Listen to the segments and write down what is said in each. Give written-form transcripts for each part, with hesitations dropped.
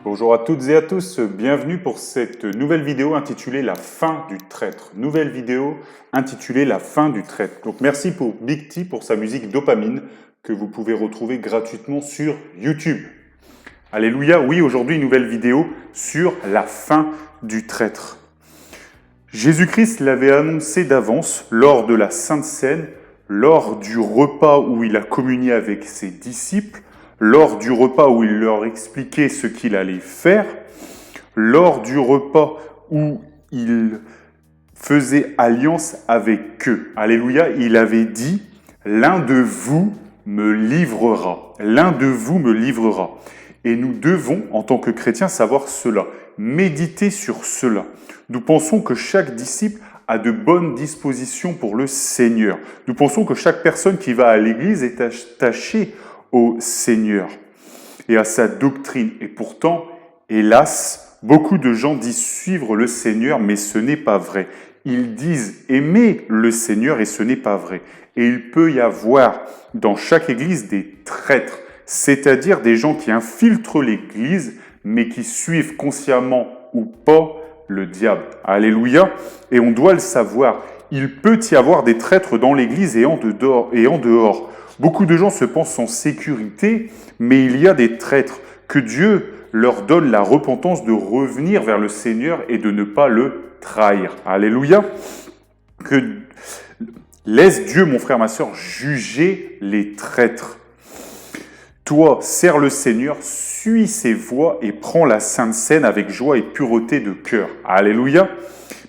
Bonjour à toutes et à tous, bienvenue pour cette nouvelle vidéo intitulée La fin du traître. Nouvelle vidéo intitulée La fin du traître. Donc merci pour Big T pour sa musique Dopamine que vous pouvez retrouver gratuitement sur YouTube. Alléluia, oui, aujourd'hui une nouvelle vidéo sur la fin du traître. Jésus-Christ l'avait annoncé d'avance lors de la Sainte Seine, lors du repas où il a communié avec ses disciples, lors du repas où il leur expliquait ce qu'il allait faire, lors du repas où il faisait alliance avec eux. Alléluia, il avait dit « L'un de vous me livrera. L'un de vous me livrera. » Et nous devons, en tant que chrétiens, savoir cela, méditer sur cela. Nous pensons que chaque disciple a de bonnes dispositions pour le Seigneur. Nous pensons que chaque personne qui va à l'église est attachée au Seigneur et à sa doctrine. Et pourtant, hélas, beaucoup de gens disent suivre le Seigneur, mais ce n'est pas vrai. Ils disent aimer le Seigneur et ce n'est pas vrai. Et il peut y avoir dans chaque église des traîtres, c'est-à-dire des gens qui infiltrent l'église, mais qui suivent consciemment ou pas le diable. Alléluia. Et on doit le savoir. Il peut y avoir des traîtres dans l'église et en dehors. Beaucoup de gens se pensent en sécurité, mais il y a des traîtres. Que Dieu leur donne la repentance de revenir vers le Seigneur et de ne pas le trahir. Alléluia. Laisse Dieu, mon frère, ma sœur, juger les traîtres. Toi, sers le Seigneur, suis ses voies et prends la Sainte Seine avec joie et pureté de cœur. Alléluia.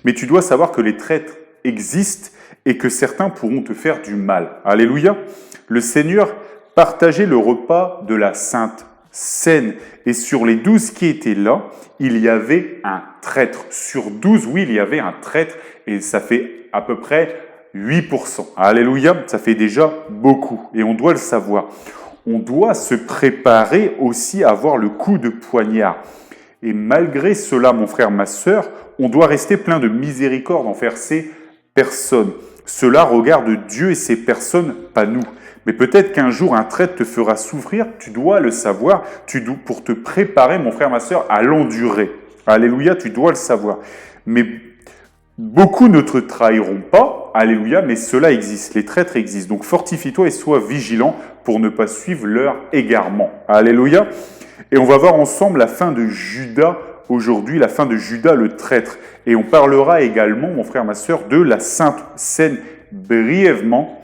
Mais tu dois savoir que les traîtres existent et que certains pourront te faire du mal. Alléluia. Le Seigneur partageait le repas de la Sainte Seine. Et sur les 12 qui étaient là, il y avait un traître. Sur 12, oui, il y avait un traître. Et ça fait à peu près 8%. Alléluia, ça fait déjà beaucoup. Et on doit le savoir. On doit se préparer aussi à avoir le coup de poignard. Et malgré cela, mon frère, ma sœur, on doit rester plein de miséricorde envers ces personnes. Cela regarde Dieu et ces personnes, pas nous. Mais peut-être qu'un jour, un traître te fera souffrir, tu dois le savoir, pour te préparer, mon frère, ma sœur, à l'endurer. Alléluia, tu dois le savoir. Mais beaucoup ne te trahiront pas, alléluia, mais cela existe, les traîtres existent. Donc fortifie-toi et sois vigilant pour ne pas suivre leur égarement. Alléluia. Et on va voir ensemble la fin de Judas aujourd'hui, la fin de Judas le traître. Et on parlera également, mon frère, ma sœur, de la Sainte Seine brièvement,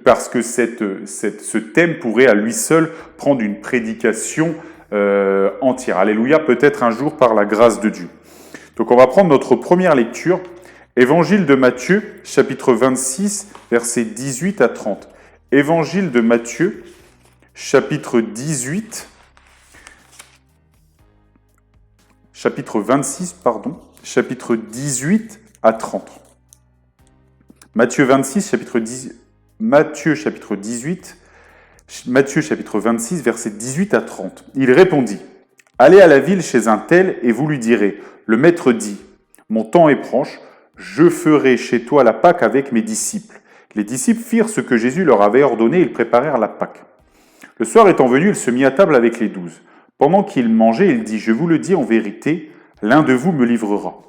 parce que ce thème pourrait à lui seul prendre une prédication entière. Alléluia, peut-être un jour par la grâce de Dieu. Donc on va prendre notre première lecture, Évangile de Matthieu, chapitre 26, versets 18 à 30. Évangile de Matthieu, chapitre 26, chapitre 18 à 30. Matthieu chapitre 26, versets 18 à 30. Il répondit, « Allez à la ville chez un tel et vous lui direz, le maître dit, « Mon temps est proche, je ferai chez toi la Pâque avec mes disciples. » Les disciples firent ce que Jésus leur avait ordonné et ils préparèrent la Pâque. Le soir étant venu, il se mit à table avec les 12. Pendant qu'il mangeait, il dit, « Je vous le dis en vérité, l'un de vous me livrera. »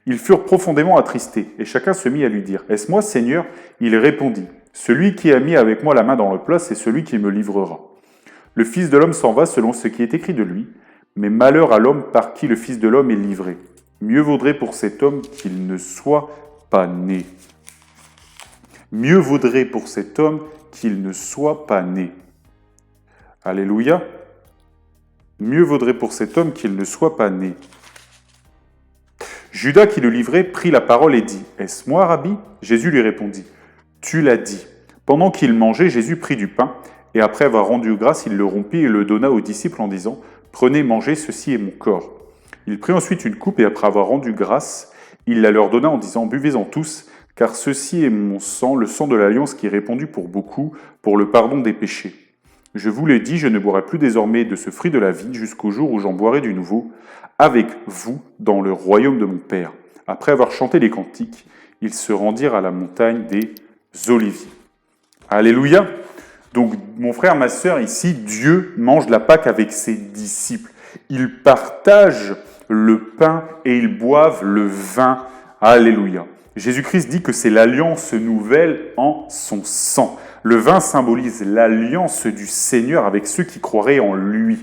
Ils furent profondément attristés, et chacun se mit à lui dire, « Est-ce moi, Seigneur ?» Il répondit, « Celui qui a mis avec moi la main dans le plat, c'est celui qui me livrera. Le Fils de l'homme s'en va selon ce qui est écrit de lui, mais malheur à l'homme par qui le Fils de l'homme est livré. Mieux vaudrait pour cet homme qu'il ne soit pas né. » Mieux vaudrait pour cet homme qu'il ne soit pas né. Alléluia. Mieux vaudrait pour cet homme qu'il ne soit pas né. Judas qui le livrait prit la parole et dit, « Est-ce moi, Rabbi ?» Jésus lui répondit, « Tu l'as dit. » Pendant qu'il mangeait, Jésus prit du pain, et après avoir rendu grâce, il le rompit et le donna aux disciples en disant, « Prenez, mangez, ceci est mon corps. » Il prit ensuite une coupe, et après avoir rendu grâce, il la leur donna en disant, « Buvez-en tous, car ceci est mon sang, le sang de l'alliance qui est répandu pour beaucoup, pour le pardon des péchés. Je vous l'ai dit, je ne boirai plus désormais de ce fruit de la vie, jusqu'au jour où j'en boirai du nouveau, avec vous dans le royaume de mon Père. » Après avoir chanté les cantiques, ils se rendirent à la montagne des Oliviers. Alléluia. Donc, mon frère, ma sœur, ici, Dieu mange la Pâque avec ses disciples. Ils partagent le pain et ils boivent le vin. Alléluia. Jésus-Christ dit que c'est l'alliance nouvelle en son sang. Le vin symbolise l'alliance du Seigneur avec ceux qui croiraient en lui.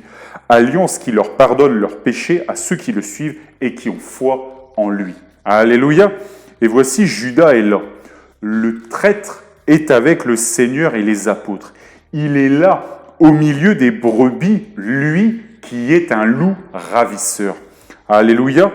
Alliance qui leur pardonne leurs péchés à ceux qui le suivent et qui ont foi en lui. Alléluia. Et voici Judas est là. Le traître est avec le Seigneur et les apôtres. Il est là, au milieu des brebis, lui qui est un loup ravisseur. Alléluia.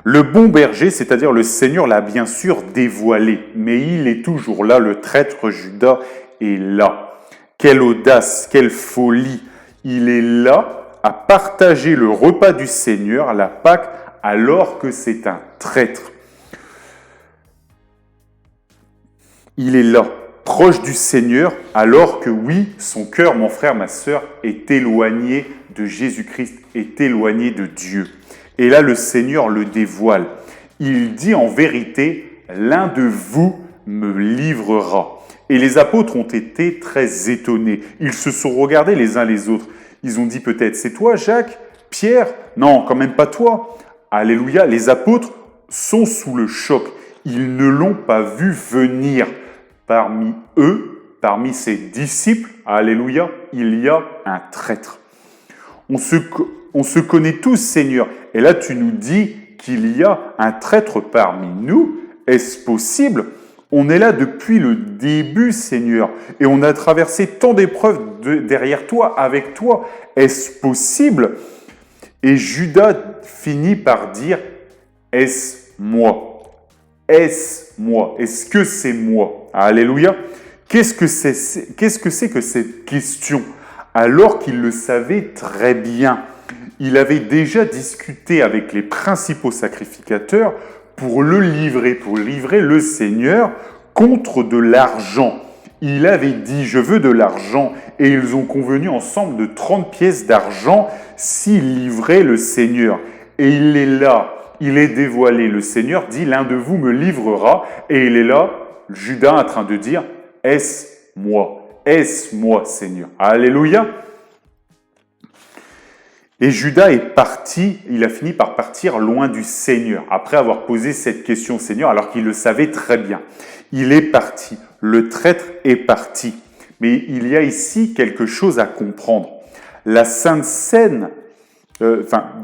Le bon berger, c'est-à-dire le Seigneur, l'a bien sûr dévoilé, mais il est toujours là, le traître Judas est là. Quelle audace, quelle folie. Il est là à partager le repas du Seigneur, la Pâque, alors que c'est un traître. Il est là, proche du Seigneur, alors que oui, son cœur, mon frère, ma sœur, est éloigné de Jésus-Christ, est éloigné de Dieu. Et là, le Seigneur le dévoile. Il dit en vérité, l'un de vous me livrera. Et les apôtres ont été très étonnés. Ils se sont regardés les uns les autres. Ils ont dit peut-être, c'est toi Jacques, Pierre? Non, quand même pas toi. Alléluia, les apôtres sont sous le choc. Ils ne l'ont pas vu venir. Parmi eux, parmi ses disciples, alléluia, il y a un traître. On se connaît tous, Seigneur. Et là, tu nous dis qu'il y a un traître parmi nous. Est-ce possible? On est là depuis le début, Seigneur. Et on a traversé tant d'épreuves derrière toi, avec toi. Est-ce possible? Et Judas finit par dire, est-ce moi? Est-ce moi? Est-ce que c'est moi? Alléluia. Qu'est-ce que c'est que cette question? Alors qu'il le savait très bien. Il avait déjà discuté avec les principaux sacrificateurs pour livrer le Seigneur contre de l'argent. Il avait dit, je veux de l'argent, et ils ont convenu ensemble de 30 pièces d'argent s'il livrait le Seigneur. Et il est là, il est dévoilé. Le Seigneur dit, l'un de vous me livrera, et il est là, Judas en train de dire, est-ce moi? Est-ce moi, Seigneur? Alléluia. Et Judas est parti, il a fini par partir loin du Seigneur, après avoir posé cette question au Seigneur, alors qu'il le savait très bien. Il est parti, le traître est parti. Mais il y a ici quelque chose à comprendre. La Sainte Seine,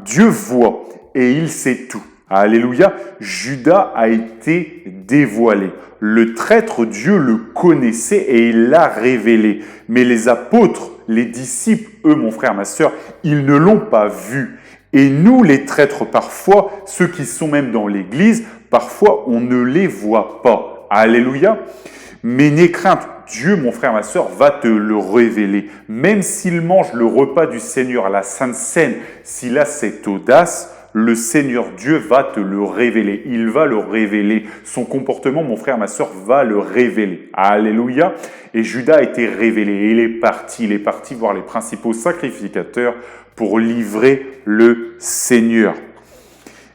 Dieu voit et il sait tout. Alléluia, Judas a été dévoilé. Le traître, Dieu le connaissait et il l'a révélé. Mais les apôtres, les disciples, eux, mon frère, ma sœur, ils ne l'ont pas vu. Et nous, les traîtres, parfois, ceux qui sont même dans l'église, parfois, on ne les voit pas. Alléluia. Mais n'aie crainte, Dieu, mon frère, ma sœur, va te le révéler. Même s'il mange le repas du Seigneur à la Sainte Seine, s'il a cette audace, le Seigneur Dieu va te le révéler. Il va le révéler. Son comportement, mon frère, ma sœur, va le révéler. Alléluia. Et Judas a été révélé. Et il est parti voir les principaux sacrificateurs pour livrer le Seigneur.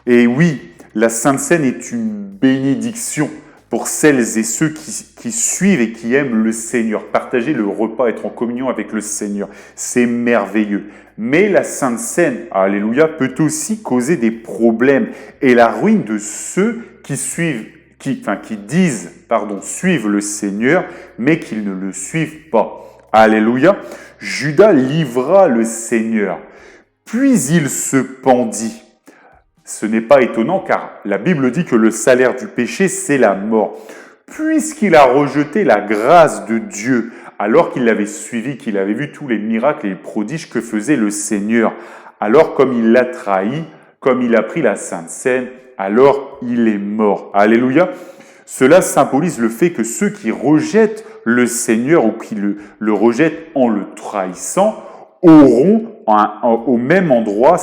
Et oui, la Sainte Seine est une bénédiction pour celles et ceux qui suivent et qui aiment le Seigneur. Partager le repas, être en communion avec le Seigneur, c'est merveilleux. Mais la Sainte Seine, alléluia, peut aussi causer des problèmes et la ruine de ceux qui disent suivent le Seigneur, mais qui ne le suivent pas. Alléluia. Judas livra le Seigneur, puis il se pendit. Ce n'est pas étonnant car la Bible dit que le salaire du péché, c'est la mort. Puisqu'il a rejeté la grâce de Dieu, alors qu'il l'avait suivi, qu'il avait vu tous les miracles et les prodiges que faisait le Seigneur, alors comme il l'a trahi, comme il a pris la Sainte Seine, alors il est mort. Alléluia. Cela symbolise le fait que ceux qui rejettent le Seigneur ou qui le rejettent en le trahissant, iront au même endroit,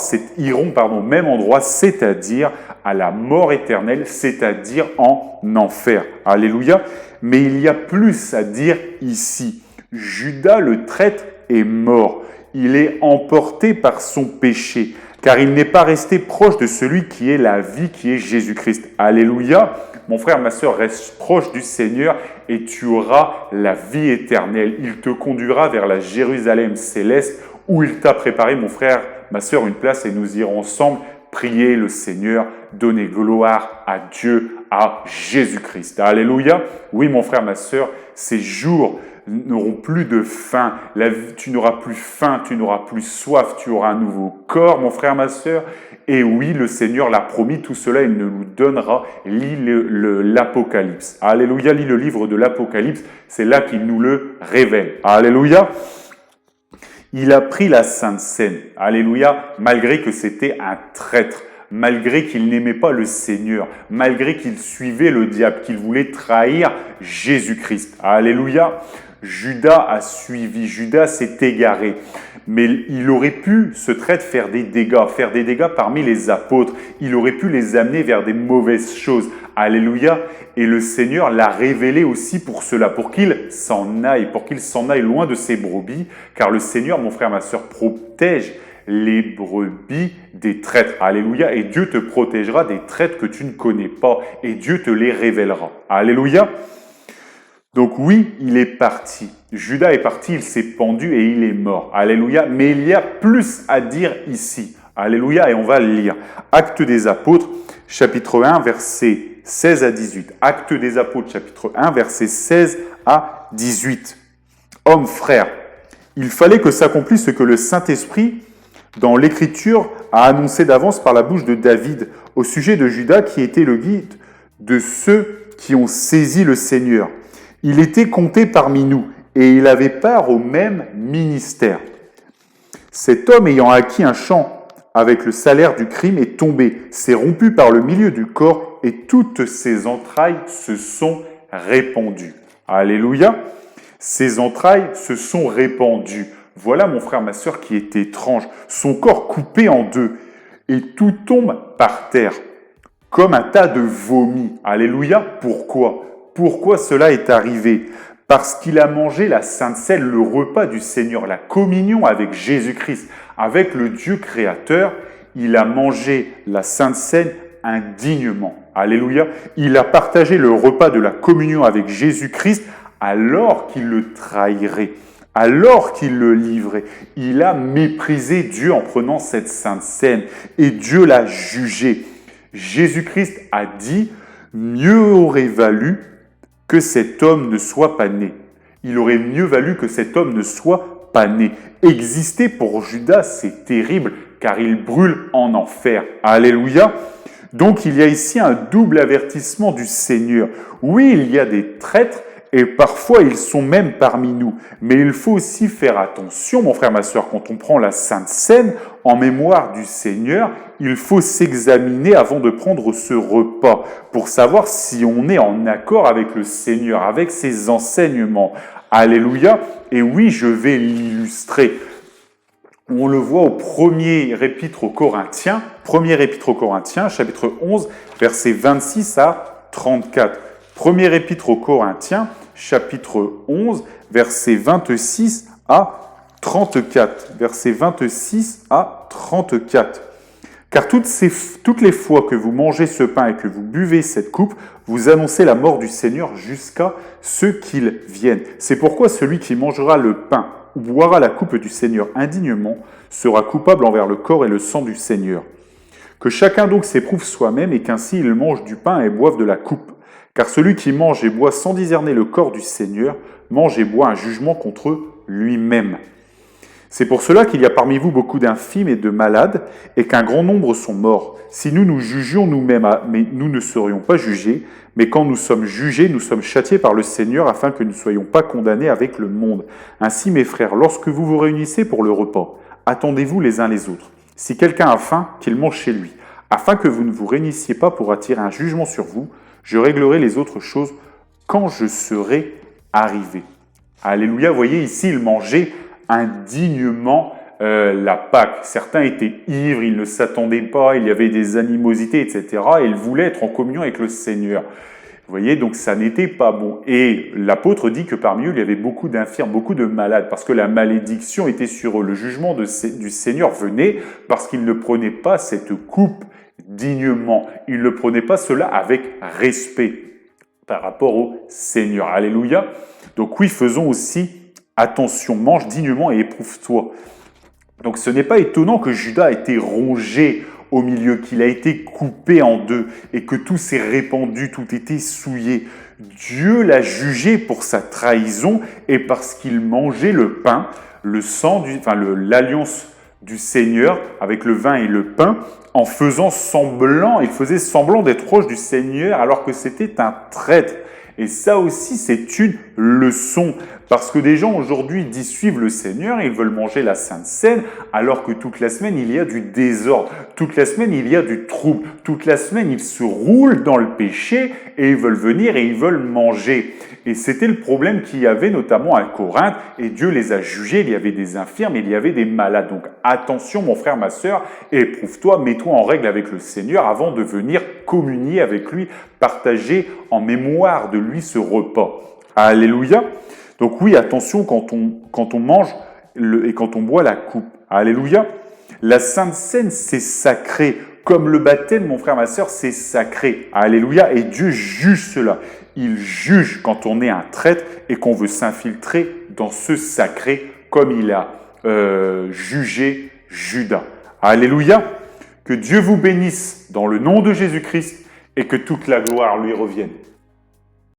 c'est-à-dire à la mort éternelle, c'est-à-dire en enfer. Alléluia. Mais il y a plus à dire ici. Judas le traître est mort. Il est emporté par son péché, car il n'est pas resté proche de celui qui est la vie, qui est Jésus-Christ. Alléluia. Mon frère, ma sœur, reste proche du Seigneur et tu auras la vie éternelle. Il te conduira vers la Jérusalem céleste où il t'a préparé, mon frère, ma sœur, une place et nous irons ensemble prier le Seigneur, donner gloire à Dieu, à Jésus-Christ. Alléluia. Oui, mon frère, ma sœur, ces jours n'auront plus de faim. Tu n'auras plus faim, tu n'auras plus soif, tu auras un nouveau corps, mon frère, ma sœur. Et oui, le Seigneur l'a promis, tout cela, il nous donnera. Lis l'Apocalypse. Alléluia, lis le livre de l'Apocalypse, c'est là qu'il nous le révèle. Alléluia. Il a pris la Sainte Seine. Alléluia, malgré que c'était un traître, malgré qu'il n'aimait pas le Seigneur, malgré qu'il suivait le diable, qu'il voulait trahir Jésus-Christ. Alléluia. Judas a suivi, Judas s'est égaré. Mais il aurait pu, ce traître, faire des dégâts parmi les apôtres. Il aurait pu les amener vers des mauvaises choses. Alléluia. Et le Seigneur l'a révélé aussi pour cela, pour qu'il s'en aille loin de ses brebis. Car le Seigneur, mon frère, ma sœur, protège les brebis des traîtres. Alléluia. Et Dieu te protégera des traîtres que tu ne connais pas. Et Dieu te les révélera. Alléluia. Donc oui, il est parti. Judas est parti, il s'est pendu et il est mort. Alléluia. Mais il y a plus à dire ici. Alléluia. Et on va le lire. Actes des Apôtres, chapitre 1, versets 16 à 18. Actes des Apôtres, chapitre 1, versets 16 à 18. Hommes, frères, il fallait que s'accomplisse ce que le Saint-Esprit, dans l'Écriture, a annoncé d'avance par la bouche de David au sujet de Judas qui était le guide de ceux qui ont saisi le Seigneur. Il était compté parmi nous et il avait part au même ministère. Cet homme ayant acquis un champ avec le salaire du crime est tombé, s'est rompu par le milieu du corps et toutes ses entrailles se sont répandues. Alléluia. Ses entrailles se sont répandues. Voilà, mon frère, ma sœur, qui est étrange. Son corps coupé en deux et tout tombe par terre comme un tas de vomi. Alléluia. Pourquoi ? Pourquoi cela est arrivé ? Parce qu'il a mangé la Sainte Seine, le repas du Seigneur, la communion avec Jésus-Christ, avec le Dieu créateur. Il a mangé la Sainte Seine indignement. Alléluia. Il a partagé le repas de la communion avec Jésus-Christ alors qu'il le trahirait, alors qu'il le livrait. Il a méprisé Dieu en prenant cette Sainte Seine et Dieu l'a jugé. Jésus-Christ a dit « Mieux aurait valu que cet homme ne soit pas né. » Il aurait mieux valu que cet homme ne soit pas né. Exister pour Judas, c'est terrible, car il brûle en enfer. Alléluia. Donc il y a ici un double avertissement du Seigneur. Oui, il y a des traîtres, et parfois ils sont même parmi nous. Mais il faut aussi faire attention, mon frère, ma sœur, quand on prend la Sainte Seine en mémoire du Seigneur, il faut s'examiner avant de prendre ce repas pour savoir si on est en accord avec le Seigneur, avec ses enseignements. Alléluia. Et oui, je vais l'illustrer. On le voit au premier épître aux Corinthiens, chapitre 11, versets 26 à 34. Premier épître aux Corinthiens, chapitre 11, versets 26 à 34. Versets 26 à 34. Car toutes les fois que vous mangez ce pain et que vous buvez cette coupe, vous annoncez la mort du Seigneur jusqu'à ce qu'il vienne. C'est pourquoi celui qui mangera le pain ou boira la coupe du Seigneur indignement sera coupable envers le corps et le sang du Seigneur. Que chacun donc s'éprouve soi-même et qu'ainsi il mange du pain et boive de la coupe. Car celui qui mange et boit sans discerner le corps du Seigneur mange et boit un jugement contre lui-même. C'est pour cela qu'il y a parmi vous beaucoup d'infirmes et de malades, et qu'un grand nombre sont morts. Si nous nous jugions nous-mêmes, mais nous ne serions pas jugés, mais quand nous sommes jugés, nous sommes châtiés par le Seigneur, afin que nous ne soyons pas condamnés avec le monde. Ainsi, mes frères, lorsque vous vous réunissez pour le repas, attendez-vous les uns les autres. Si quelqu'un a faim, qu'il mange chez lui, afin que vous ne vous réunissiez pas pour attirer un jugement sur vous. Je réglerai les autres choses quand je serai arrivé. Alléluia, vous voyez ici, il mangeait indignement la Pâque. Certains étaient ivres, ils ne s'attendaient pas, il y avait des animosités, etc. Et ils voulaient être en communion avec le Seigneur. Vous voyez, donc ça n'était pas bon. Et l'apôtre dit que parmi eux, il y avait beaucoup d'infirmes, beaucoup de malades, parce que la malédiction était sur eux. Le jugement du Seigneur venait parce qu'ils ne prenaient pas cette coupe dignement. Ils ne prenaient pas cela avec respect par rapport au Seigneur. Alléluia. Donc oui, faisons aussi attention, mange dignement et éprouve-toi. Donc ce n'est pas étonnant que Judas a été rongé au milieu, qu'il a été coupé en deux et que tout s'est répandu, tout était souillé. Dieu l'a jugé pour sa trahison et parce qu'il mangeait le pain, le sang, l'alliance du Seigneur avec le vin et le pain, en faisant semblant, il faisait semblant d'être proche du Seigneur alors que c'était un traître. Et ça aussi, c'est une leçon. Parce que des gens aujourd'hui disent suivre le Seigneur, ils veulent manger la Sainte Seine, alors que toute la semaine, il y a du désordre. Toute la semaine, il y a du trouble. Toute la semaine, ils se roulent dans le péché et ils veulent venir et ils veulent manger. Et c'était le problème qu'il y avait notamment à Corinthe. Et Dieu les a jugés. Il y avait des infirmes, il y avait des malades. Donc attention, mon frère, ma sœur, éprouve-toi, mets-toi en règle avec le Seigneur avant de venir communier avec lui, partager en mémoire de lui ce repas. Alléluia. Donc oui, attention quand on mange et quand on boit la coupe. Alléluia. La Sainte Seine, c'est sacré. Comme le baptême, mon frère, ma sœur, c'est sacré. Alléluia. Et Dieu juge cela. Il juge quand on est un traître et qu'on veut s'infiltrer dans ce sacré comme il a jugé Judas. Alléluia. Que Dieu vous bénisse dans le nom de Jésus-Christ et que toute la gloire lui revienne.